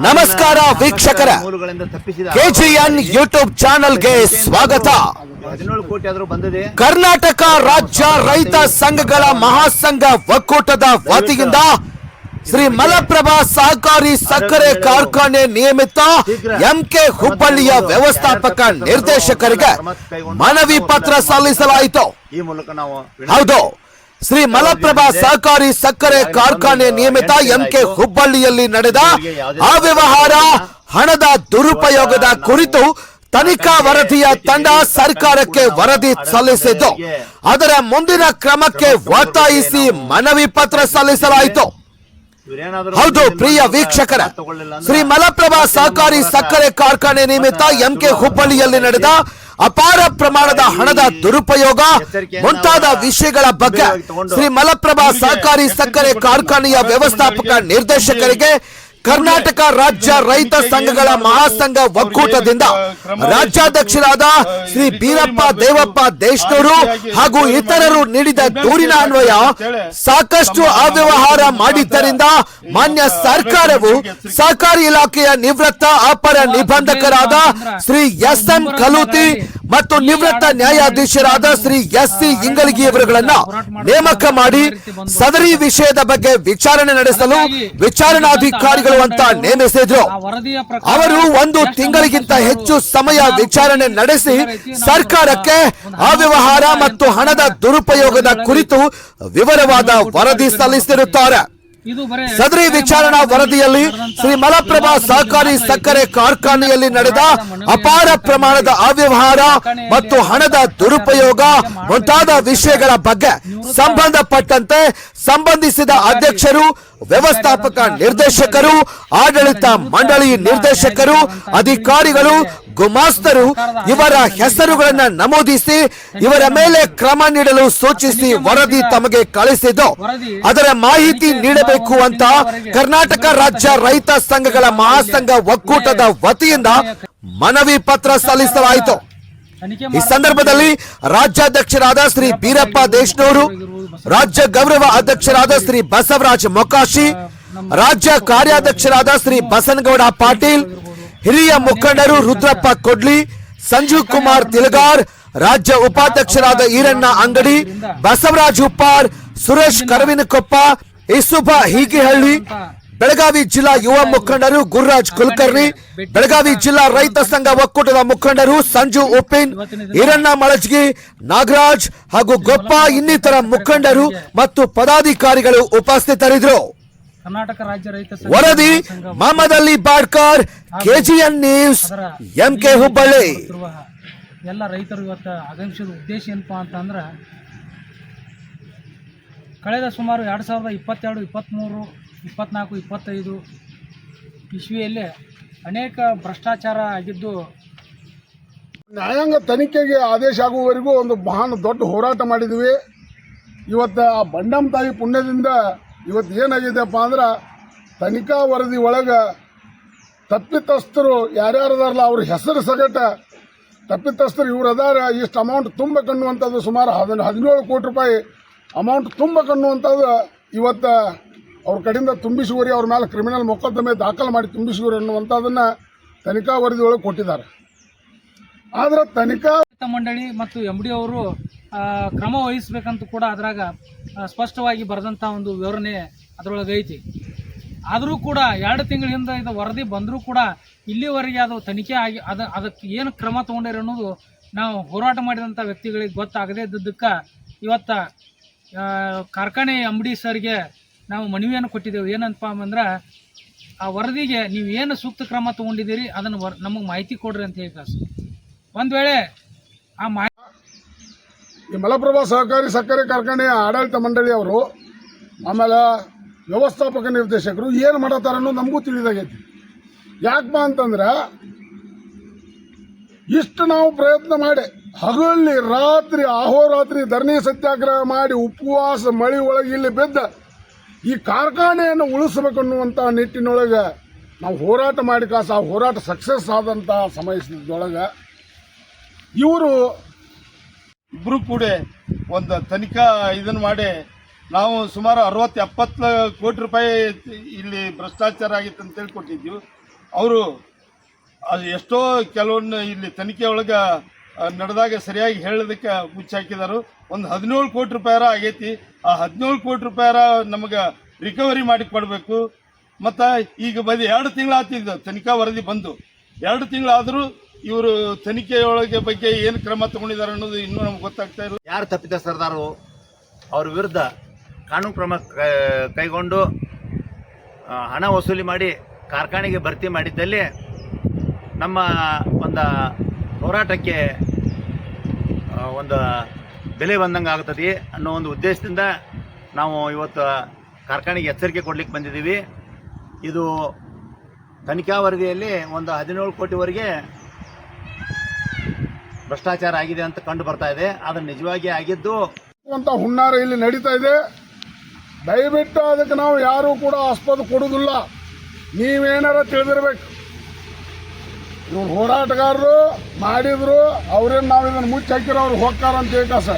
ನಮಸ್ಕಾರ ವೀಕ್ಷಕರ, KGN YouTube ಚಾನೆಲ್ಗೆ ಸ್ವಾಗತ. ಕರ್ನಾಟಕ ರಾಜ್ಯ ರೈತ ಸಂಘಗಳ ಮಹಾಸಂಘ ಒಕ್ಕೂಟದ ವತಿಯಿಂದ ಶ್ರೀ ಮಲಪ್ರಭಾ ಸಹಕಾರಿ ಸಕ್ಕರೆ ಕಾರ್ಖಾನೆ ನಿಯಮಿತ ಎಂಕೆ ಹುಬ್ಬಳ್ಳಿಯ ವ್ಯವಸ್ಥಾಪಕ ನಿರ್ದೇಶಕರಿಗೆ ಮನವಿ ಪತ್ರ ಸಲ್ಲಿಸಲಾಯಿತು. ಹೌದು, ಶ್ರೀ ಮಲಪ್ರಭಾ ಸಹಕಾರಿ ಸಕ್ಕರೆ ಕಾರ್ಖಾನೆ ನಿಯಮಿತ ಎಂಕೆ ಹುಬ್ಬಳ್ಳಿಯಲ್ಲಿ ನಡೆದ ಅವ್ಯವಹಾರ ಹಣದ ದುರುಪಯೋಗದ ಕುರಿತು ತನಿಖಾ ವರದಿಯ ತಂಡ ಸರ್ಕಾರಕ್ಕೆ ವರದಿ ಸಲ್ಲಿಸಿದ್ದು, ಅದರ ಮುಂದಿನ ಕ್ರಮಕ್ಕೆ ಒತ್ತಾಯಿಸಿ ಮನವಿ ಪತ್ರ ಸಲ್ಲಿಸಲಾಯಿತು. ಹೌದು ಪ್ರಿಯ ವೀಕ್ಷಕರ, ಶ್ರೀ ಮಲಪ್ರಭಾ ಸಹಕಾರಿ ಸಕ್ಕರೆ ಕಾರ್ಖಾನೆ ನಿಮಿತ್ತ ಎಂಕೆ ಹುಬ್ಬಳ್ಳಿಯಲ್ಲಿ ನಡೆದ ಅಪಾರ ಪ್ರಮಾಣದ ಹಣದ ದುರುಪಯೋಗ ಮುಂತಾದ ವಿಷಯಗಳ ಬಗ್ಗೆ ಶ್ರೀ ಮಲಪ್ರಭಾ ಸಹಕಾರಿ ಸಕ್ಕರೆ ಕಾರ್ಖಾನೆಯ ವ್ಯವಸ್ಥಾಪಕ ನಿರ್ದೇಶಕರಿಗೆ ಕರ್ನಾಟಕ ರಾಜ್ಯ ರೈತ ಸಂಘಗಳ ಮಹಾಸಂಘ ಒಕ್ಕೂಟದಿಂದ ರಾಜ್ಯಾಧ್ಯಕ್ಷರಾದ ಶ್ರೀ ಬೀರಪ್ಪ ದೇವಪ್ಪ ದೇಶನೂರು ಹಾಗೂ ಇತರರು ನೀಡಿದ ದೂರಿನ ಅನ್ವಯ ಸಾಕಷ್ಟು ಅವ್ಯವಹಾರ ಮಾಡಿದ್ದರಿಂದ ಮಾನ್ಯ ಸರ್ಕಾರವು ಸಹಕಾರಿ ಇಲಾಖೆಯ ನಿವೃತ್ತ ಅಪರ ನಿಬಂಧಕರಾದ ಶ್ರೀ ಎಸ್ ಎಂ ಕಲೂತಿ ಮತ್ತು ನಿವೃತ್ತ ನ್ಯಾಯಾಧೀಶರಾದ ಶ್ರೀ ಎಸ್ ಸಿ ಇಂಗಳಗಿ ಅವರುಗಳನ್ನ ನೇಮಕ ಮಾಡಿ ಸದರಿ ವಿಷಯದ ಬಗ್ಗೆ ವಿಚಾರಣೆ ನಡೆಸಲು ವಿಚಾರಣಾಧಿಕಾರಿಗಳು ಅಂತ ನೇಮಿಸಿದ್ರು. ಅವರು 1 ತಿಂಗಳಿಗಿಂತ ಹೆಚ್ಚು ಸಮಯ ವಿಚಾರಣೆ ನಡೆಸಿ ಸರ್ಕಾರಕ್ಕೆ ಅವ್ಯವಹಾರ ಮತ್ತು ಹಣದ ದುರುಪಯೋಗದ ಕುರಿತು ವಿವರವಾದ ವರದಿ ಸಲ್ಲಿಸಿರುತ್ತಾರೆ. ಸದರಿ ವಿಚಾರಣಾ ವರದಿಯಲ್ಲಿ ಶ್ರೀ ಮಲಪ್ರಭಾ ಸಹಕಾರಿ ಸಕ್ಕರೆ ಕಾರ್ಖಾನೆಯಲ್ಲಿ ನಡೆದ ಅಪಾರ ಪ್ರಮಾಣದ ಅವ್ಯವಹಾರ ಮತ್ತು ಹಣದ ದುರುಪಯೋಗ ಮುಂತಾದ ವಿಷಯಗಳ ಬಗ್ಗೆ ಸಂಬಂಧಪಟ್ಟಂತೆ ಸಂಬಂಧಿಸಿದ ಅಧ್ಯಕ್ಷರು, ವ್ಯವಸ್ಥಾಪಕ ನಿರ್ದೇಶಕರು, ಆಡಳಿತ ಮಂಡಳಿ ನಿರ್ದೇಶಕರು, ಅಧಿಕಾರಿಗಳು, ಗುಮಾಸ್ತರು ಇವರ ಹೆಸರುಗಳನ್ನು ನಮೂದಿಸಿ ಇವರ ಮೇಲೆ ಕ್ರಮ ನೀಡಲು ಸೂಚಿಸಿ ವರದಿ ತಮಗೆ ಕಳಿಸಿದ್ದು, ಅದರ ಮಾಹಿತಿ ನೀಡಬೇಕು ಅಂತ ಕರ್ನಾಟಕ ರಾಜ್ಯ ರೈತ ಸಂಘಗಳ ಮಹಾಸಂಘ ಒಕ್ಕೂಟದ ವತಿಯಿಂದ ಮನವಿ ಪತ್ರ ಸಲ್ಲಿಸಲಾಯಿತು. ಈ ಸಂದರ್ಭದಲ್ಲಿ ರಾಜ್ಯಾಧ್ಯಕ್ಷರಾದ ಶ್ರೀ ಬೀರಪ್ಪ ದೇಶನೂರು, ರಾಜ್ಯ ಗೌರವ ಅಧ್ಯಕ್ಷರಾದ ಶ್ರೀ ಬಸವರಾಜ ಮೊಕಾಶಿ, ರಾಜ್ಯ ಕಾರ್ಯಾಧ್ಯಕ್ಷರಾದ ಶ್ರೀ ಬಸನಗೌಡ ಪಾಟೀಲ್, ಹಿರಿಯ ಮುಖಂಡರು ರುದ್ರಪ್ಪ ಕೊಡ್ಲಿ, ಸಂಜೀವ್ ಕುಮಾರ್ ತಿಲಗಾರ್, ರಾಜ್ಯ ಉಪಾಧ್ಯಕ್ಷರಾದ ಈರಣ್ಣ ಅಂಗಡಿ, ಬಸವರಾಜ್ ಉಪ್ಪಾರ್, ಸುರೇಶ್ ಕರವಿನಕೊಪ್ಪ, ಇಸುಬ ಹೀಗಿಹಳ್ಳಿ, ಬೆಳಗಾವಿ ಜಿಲ್ಲಾ ಯುವ ಮುಖಂಡರು ಗುರುರಾಜ್ ಕುಲಕರ್ಣಿ, ಬೆಳಗಾವಿ ಜಿಲ್ಲಾ ರೈತ ಸಂಘ ಒಕ್ಕೂಟದ ಮುಖಂಡರು ಸಂಜು ಉಪ್ಪಿನ್, ಈರಣ್ಣ ಮಳಜ್ಗಿ, ನಾಗರಾಜ್ ಹಾಗೂ ಗೊಪ್ಪ ಇನ್ನಿತರ ಮುಖಂಡರು ಮತ್ತು ಪದಾಧಿಕಾರಿಗಳು ಉಪಸ್ಥಿತರಿದ್ದರು. ಕರ್ನಾಟಕ ರಾಜ್ಯ ರೈತ ವರದಿ Mohammed Ali Badkar, KGN news, MK Hubballi. ಎಲ್ಲ ರೈತರು ಇವತ್ತು ಆಗಮಿಸಿದ ಉದ್ದೇಶ ಏನಪ್ಪಾ ಅಂತಂದ್ರೆ, ಕಳೆದ ಸುಮಾರು 2022, 23, 24, 25 ಇಸ್ವಿಯಲ್ಲಿ ಅನೇಕ ಭ್ರಷ್ಟಾಚಾರ ಆಗಿದ್ದು ನ್ಯಾಯಾಂಗ ತನಿಖೆಗೆ ಆದೇಶ ಆಗುವವರೆಗೂ ಒಂದು ಮಹಾನ್ ದೊಡ್ಡ ಹೋರಾಟ ಮಾಡಿದ್ವಿ. ಇವತ್ತು ಆ ಬಂಡಮ್ ತಾಯಿ ಪುಣ್ಯದಿಂದ ಇವತ್ತು ಏನಾಗಿದೆಪ್ಪ ಅಂದ್ರೆ, ತನಿಖಾ ವರದಿ ಒಳಗೆ ತಪ್ಪಿತಸ್ಥರು ಯಾರ್ಯಾರದಾರಲ್ಲ ಅವ್ರ ಹೆಸರು ಸಗಟ ತಪ್ಪಿತಸ್ಥರು ಇವ್ರು ಅದಾರ, ಇಷ್ಟು ಅಮೌಂಟ್ ತುಂಬಕನ್ನುವಂಥದ್ದು ಸುಮಾರು 17 ಕೋಟಿ ರೂಪಾಯಿ ಅಮೌಂಟ್ ತುಂಬಕನ್ನುವಂಥದ್ದು ಇವತ್ತು ಅವ್ರ ಕಡೆಯಿಂದ ತುಂಬಿಸುವರಿ, ಅವ್ರ ಮೇಲೆ ಕ್ರಿಮಿನಲ್ ಮೊಕದ್ದಮೆ ದಾಖಲು ಮಾಡಿ ತುಂಬಿಸುವರಿ ಅನ್ನುವಂಥದ್ದನ್ನು ತನಿಖಾ ವರದಿ ಒಳಗೆ ಕೊಟ್ಟಿದ್ದಾರೆ. ಆದರೆ ತನಿಖಾ ಮಂಡಳಿ ಮತ್ತು MD ಅವರು ಕ್ರಮ ವಹಿಸಬೇಕಂತ ಕೂಡ ಅದ್ರಾಗ ಸ್ಪಷ್ಟವಾಗಿ ಬರೆದಂಥ ಒಂದು ವಿವರಣೆ ಅದರೊಳಗೆ ಐತಿ. ಆದರೂ ಕೂಡ 2 ತಿಂಗಳ ಹಿಂದೆ ಇದು ವರದಿ ಬಂದರೂ ಕೂಡ ಇಲ್ಲಿವರೆಗೆ ಅದು ತನಿಖೆ ಆಗಿ ಅದಕ್ಕೆ ಏನು ಕ್ರಮ ತೊಗೊಂಡಿರಿ ಅನ್ನೋದು ನಾವು ಹೋರಾಟ ಮಾಡಿದಂಥ ವ್ಯಕ್ತಿಗಳಿಗೆ ಗೊತ್ತಾಗದೇ ಇದ್ದದ್ದಕ್ಕೆ ಇವತ್ತು ಕಾರ್ಖಾನೆ MD ಸರ್ಗೆ ನಾವು ಮನವಿಯನ್ನು ಕೊಟ್ಟಿದ್ದೇವೆ. ಏನಂತ ಅಂದ್ರೆ, ಆ ವರದಿಗೆ ನೀವು ಏನು ಸೂಕ್ತ ಕ್ರಮ ತೊಗೊಂಡಿದ್ದೀರಿ ಅದನ್ನು ನಮಗೆ ಮಾಹಿತಿ ಕೊಡ್ರಿ ಅಂತ ಹೇಳಿ. ಒಂದು ವೇಳೆ ಆ ಈ ಮಲಪ್ರಭಾ ಸಹಕಾರಿ ಸಕ್ಕರೆ ಕಾರ್ಖಾನೆಯ ಆಡಳಿತ ಮಂಡಳಿಯವರು ಆಮೇಲೆ ವ್ಯವಸ್ಥಾಪಕ ನಿರ್ದೇಶಕರು ಏನು ಮಾಡತ್ತಾರ ಅನ್ನೋದು ನಮಗೂ ತಿಳಿದಾಗೈತಿ. ಯಾಕಪ್ಪ ಅಂತಂದ್ರೆ, ಇಷ್ಟು ನಾವು ಪ್ರಯತ್ನ ಮಾಡಿ ಹಗಲಿ ರಾತ್ರಿ ಅಹೋರಾತ್ರಿ ಧರಣಿ ಸತ್ಯಾಗ್ರಹ ಮಾಡಿ ಉಪವಾಸ ಮಳೆ ಒಳಗೆ ಇಲ್ಲಿ ಬಿದ್ದ ಈ ಕಾರ್ಖಾನೆಯನ್ನು ಉಳಿಸಬೇಕನ್ನುವಂಥ ನಿಟ್ಟಿನೊಳಗೆ ನಾವು ಹೋರಾಟ ಮಾಡಿ ಆ ಹೋರಾಟ ಸಕ್ಸಸ್ ಆದಂಥ ಸಮಯದೊಳಗೆ ಇವರು ಇಬ್ಬರು ಕೂಡ ಒಂದು ತನಿಖಾ ಇದನ್ನು ಮಾಡಿ ನಾವು ಸುಮಾರು 60-70 ಕೋಟಿ ರೂಪಾಯಿ ಇಲ್ಲಿ ಭ್ರಷ್ಟಾಚಾರ ಆಗಿತ್ತು ಅಂತ ಹೇಳ್ಕೊಟ್ಟಿದ್ವಿ. ಅವರು ಅದು ಎಷ್ಟೋ ಕೆಲವೊಂದು ಇಲ್ಲಿ ತನಿಖೆ ಒಳಗೆ ನಡೆದಾಗ ಸರಿಯಾಗಿ ಹೇಳೋದಕ್ಕೆ ಮುಚ್ಚಾಕಿದಾರು. ಒಂದು 17 ಕೋಟಿ ರೂಪಾಯಿ ಆಗೈತಿ. ಆ 17 ಕೋಟಿ ರೂಪಾಯಿ ನಮಗೆ ರಿಕವರಿ ಮಾಡಿ ಕೊಡಬೇಕು. ಮತ್ತು ಈಗ ಬರೀ 2 ತಿಂಗಳಾಗ್ತಿದ್ದು ತನಿಖಾ ವರದಿ ಬಂದು 2 ತಿಂಗಳಾದರೂ ಇವರು ತನಿಖೆಯೊಳಗೆ ಬಗ್ಗೆ ಏನು ಕ್ರಮ ತಗೊಂಡಿದ್ದಾರೆ ಅನ್ನೋದು ಇನ್ನೂ ನಮ್ಗೆ ಗೊತ್ತಾಗ್ತಾ ಇಲ್ಲ. ಯಾರು ತಪ್ಪಿತಸ್ಥರಿದ್ದಾರೋ ಅವ್ರ ವಿರುದ್ಧ ಕಾನೂನು ಕ್ರಮ ಕೈಗೊಂಡು ಹಣ ವಸೂಲಿ ಮಾಡಿ ಕಾರ್ಖಾನೆಗೆ ಭರ್ತಿ ಮಾಡಿದ್ದಲ್ಲಿ ನಮ್ಮ ಒಂದು ಹೋರಾಟಕ್ಕೆ ಒಂದು ಬೆಲೆ ಬಂದಂಗೆ ಆಗ್ತದೆ ಅನ್ನೋ ಒಂದು ಉದ್ದೇಶದಿಂದ ನಾವು ಇವತ್ತು ಕಾರ್ಖಾನೆಗೆ ಎಚ್ಚರಿಕೆ ಕೊಡ್ಲಿಕ್ಕೆ ಬಂದಿದ್ದೀವಿ. ಇದು ತನಿಖಾ ವರದಿಯಲ್ಲಿ ಒಂದು 17 ಕೋಟಿವರೆಗೆ ಭ್ರಷ್ಟಾಚಾರ ಆಗಿದೆ ಅಂತ ಕಂಡು ಬರ್ತಾ ಇದೆ. ಅದು ನಿಜವಾಗಿ ಆಗಿದ್ದು ಅಂತ ಹುನ್ನಾರ ಇಲ್ಲಿ ನಡೀತಾ ಇದೆ. ದಯವಿಟ್ಟು ಅದಕ್ಕೆ ನಾವು ಯಾರೂ ಕೂಡ ಆಸ್ಪದ ಕೊಡುವುದಿಲ್ಲ. ನೀವೇನಾರ ತಿಳಿದಿರ್ಬೇಕು. ಇವ್ರು ಹೋರಾಟಗಾರರು ಮಾಡಿದ್ರು, ಅವ್ರೇನು ನಾವು ಇದನ್ನು ಮುಚ್ಚಿ ಹಾಕಿರೋ ಅವ್ರು ಹೋಗ್ತಾರ ಅಂತ ಏಕಾಸ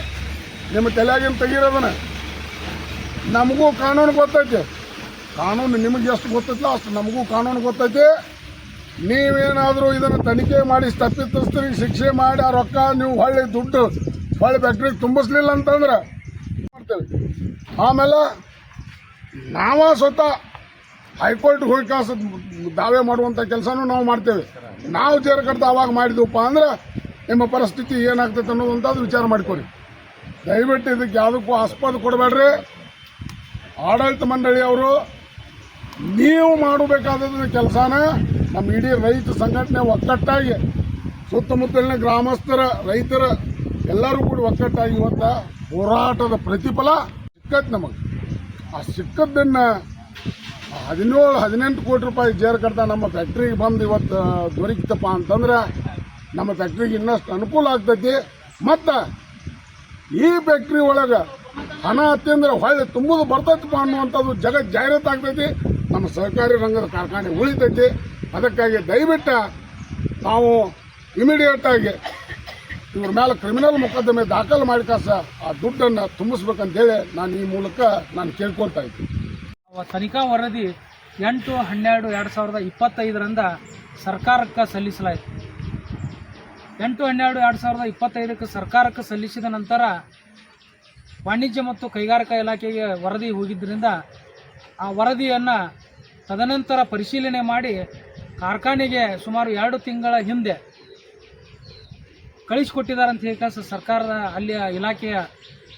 ನಿಮ್ಮ ತಲೆಯಾಗಿನ ತೆಗೀರೋದನ್ನ. ನಮಗೂ ಕಾನೂನು ಗೊತ್ತೈತಿ. ಕಾನೂನು ನಿಮಗೆ ಎಷ್ಟು ಗೊತ್ತೈತಿಲ್ಲ ಅಷ್ಟು ನಮಗೂ ಕಾನೂನು ಗೊತ್ತೈತಿ. ನೀವೇನಾದರೂ ಇದನ್ನು ತನಿಖೆ ಮಾಡಿ ತಪ್ಪಿತಸ್ಥರಿಗೆ ಶಿಕ್ಷೆ ಮಾಡಿ ಆ ರೊಕ್ಕ ನೀವು ಹೊಳ್ಳಿ ದುಡ್ಡು ಹೊಳ್ಳಿ ಫ್ಯಾಕ್ಟ್ರಿಗೆ ತುಂಬಿಸ್ಲಿಲ್ಲ ಅಂತಂದ್ರೆ ಮಾಡ್ತೇವೆ. ಆಮೇಲೆ ನಾವ ಸ್ವತಃ ಹೈಕೋರ್ಟ್ಗೆ ಹೋಗಿ ಕಾಸು ದಾವೆ ಮಾಡುವಂಥ ಕೆಲಸನೂ ನಾವು ಮಾಡ್ತೇವೆ. ನಾವು ಜೇರು ಕಟ್ಟ ಅವಾಗ ಮಾಡಿದ್ವಪ್ಪ ಅಂದ್ರೆ ನಿಮ್ಮ ಪರಿಸ್ಥಿತಿ ಏನಾಗ್ತೈತೆ ಅನ್ನೋದಂಥದ್ದು ವಿಚಾರ ಮಾಡಿಕೊಡಿ. ದಯವಿಟ್ಟು ಇದಕ್ಕೆ ಯಾವುದಕ್ಕೂ ಆಸ್ಪದ ಕೊಡಬೇಡ್ರಿ. ಆಡಳಿತ ಮಂಡಳಿಯವರು ನೀವು ಮಾಡಬೇಕಾದ ಕೆಲಸನ ನಮ್ಮ ಇಡೀ ರೈತ ಸಂಘಟನೆ ಒಕ್ಕಟ್ಟಾಗಿ ಸುತ್ತಮುತ್ತಲಿನ ಗ್ರಾಮಸ್ಥರ ರೈತರ ಎಲ್ಲರೂ ಕೂಡ ಒಕ್ಕಟ್ಟಾಗಿ ಇವತ್ತು ಹೋರಾಟದ ಪ್ರತಿಫಲ ಸಿಕ್ಕತ್ ನಮಗೆ. ಆ ಸಿಕ್ಕದ್ದನ್ನು 17-18 ಕೋಟಿ ರೂಪಾಯಿ ಜೇರು ಕಟ್ಟ ನಮ್ಮ ಫ್ಯಾಕ್ಟ್ರಿಗೆ ಬಂದು ಇವತ್ತು ದೊರಕಿತಪ್ಪ ಅಂತಂದ್ರೆ ನಮ್ಮ ಫ್ಯಾಕ್ಟ್ರಿಗೆ ಇನ್ನಷ್ಟು ಅನುಕೂಲ ಆಗ್ತೈತಿ. ಮತ್ತು ಈ ಫ್ಯಾಕ್ಟ್ರಿ ಒಳಗೆ ಹಣ ಹತ್ತಿಂದ್ರೆ ಹೊಳ್ಳಿ ತುಂಬುದು ಬರ್ತೈತಪ್ಪ ಅನ್ನುವಂಥದ್ದು ಜಾಹೀರಾತು ಆಗ್ತೈತಿ. ನಮ್ಮ ಸಹಕಾರಿ ರಂಗದ ಕಾರ್ಖಾನೆ ಉಳಿತೈತಿ. ಅದಕ್ಕಾಗಿ ದಯವಿಟ್ಟು ನಾವು ಇಮಿಡಿಯೇಟಾಗಿ ಇವ್ರ ಮೇಲೆ ಕ್ರಿಮಿನಲ್ ಮೊಕದ್ದಮೆ ದಾಖಲು ಮಾಡಿ ಕಾಸ ಆ ದುಡ್ಡನ್ನು ತುಂಬಿಸ್ಬೇಕಂತೇಳಿ ನಾನು ಈ ಮೂಲಕ ನಾನು ಕೇಳ್ಕೊಳ್ತಾ ಇದ್ದೀನಿ. ತನಿಖಾ ವರದಿ 8/12/2025 ಸರ್ಕಾರಕ್ಕೆ ಸಲ್ಲಿಸಲಾಯಿತು. 8/12/2025 ಸರ್ಕಾರಕ್ಕೆ ಸಲ್ಲಿಸಿದ ನಂತರ ವಾಣಿಜ್ಯ ಮತ್ತು ಕೈಗಾರಿಕಾ ಇಲಾಖೆಗೆ ವರದಿ ಹೋಗಿದ್ದರಿಂದ ಆ ವರದಿಯನ್ನು ತದನಂತರ ಪರಿಶೀಲನೆ ಮಾಡಿ ಕಾರ್ಖಾನೆಗೆ ಸುಮಾರು 2 ತಿಂಗಳ ಹಿಂದೆ ಕಳಿಸಿಕೊಟ್ಟಿದ್ದಾರೆ ಅಂತ ಹೇಳಿ ಸರ್ಕಾರದ ಅಲ್ಲಿಯ ಇಲಾಖೆಯ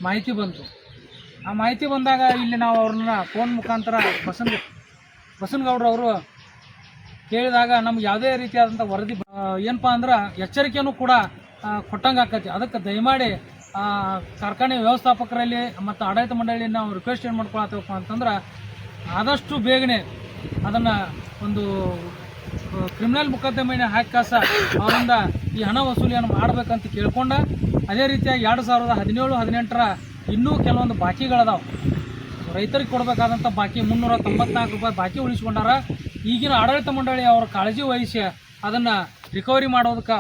ಮಾಹಿತಿ ಬಂತು. ಆ ಮಾಹಿತಿ ಬಂದಾಗ ಇಲ್ಲಿ ನಾವು ಅವ್ರನ್ನ ಫೋನ್ ಮುಖಾಂತರ ಬಸನಗೌಡರವರು ಕೇಳಿದಾಗ ನಮ್ಗೆ ಯಾವುದೇ ರೀತಿಯಾದಂಥ ವರದಿ ಏನಪ್ಪ ಅಂದ್ರೆ ಎಚ್ಚರಿಕೆಯೂ ಕೂಡ ಕೊಟ್ಟಂಗೆ ಆಕೈತಿ. ಅದಕ್ಕೆ ದಯಮಾಡಿ ಕಾರ್ಖಾನೆ ವ್ಯವಸ್ಥಾಪಕರಲ್ಲಿ ಮತ್ತು ಆಡಳಿತ ಮಂಡಳಿಯನ್ನು ನಾವು ರಿಕ್ವೆಸ್ಟ್ ಏನು ಮಾಡ್ಕೊಳತ್ತೇವಪ್ಪ ಅಂತಂದ್ರೆ ಆದಷ್ಟು ಬೇಗನೆ ಅದನ್ನು ಒಂದು ಕ್ರಿಮಿನಲ್ ಮೊಕದ್ದಮೆಯನ್ನು ಹಾಕಿ ಕಾಸ ಅವರಿಂದ ಈ ಹಣ ವಸೂಲಿಯನ್ನು ಮಾಡಬೇಕಂತ ಕೇಳ್ಕೊಂಡ, ಅದೇ ರೀತಿಯಾಗಿ 2017-18 ಇನ್ನೂ ಕೆಲವೊಂದು ಬಾಕಿಗಳದಾವೆ. ರೈತರಿಗೆ ಕೊಡಬೇಕಾದಂಥ ಬಾಕಿ 394 ರೂಪಾಯಿ ಬಾಕಿ ಉಳಿಸ್ಕೊಂಡಾರ. ಈಗಿನ ಆಡಳಿತ ಮಂಡಳಿ ಅವರ ಕಾಳಜಿ ವಹಿಸಿ ಅದನ್ನು ರಿಕವರಿ ಮಾಡೋದಕ್ಕೆ